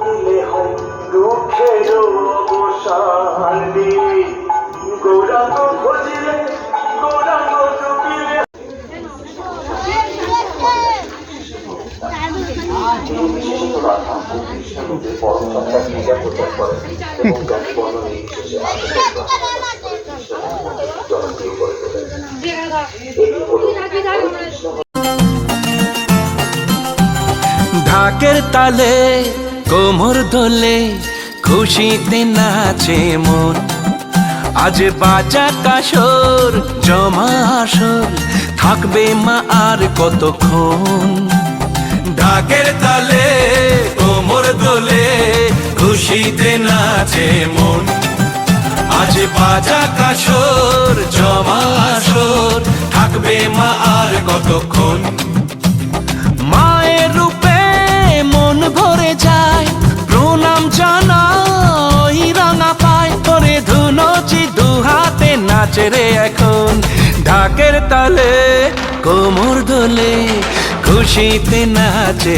দিলে হয় দুঃখের অবসান দিবি গৌরাঙ্গ খুঁজিলে গৌরাঙ্গ ডুবিলে বিশেষত রাধা ও কৃষ্ণরূপে পরম সত্তার পূজা প্রচার করেন এবং জাতি বর্ণ নির্বিশেষে জনপ্রিয় করে তোলেন। এটি হল ঢাকের তালে কোমর দোলে খুশিতে নাচে মন, আজ বাজা কাসর জমা আসর থাকবে মা আর কতক্ষণ। ঢাকের তালে কোমর দোলে খুশিতে নাচে মন, আজ বাজা কাসর জমা আসর থাকবে মা আর কতক্ষণ। মায়ের রূপে মন ভরে যায় প্রণাম জানাই রাঙা পায় করে ধুনচি দুহাতে নাচে রে এখন। ঢাকের তালে কোমর দোলে খুশিতে নাচে।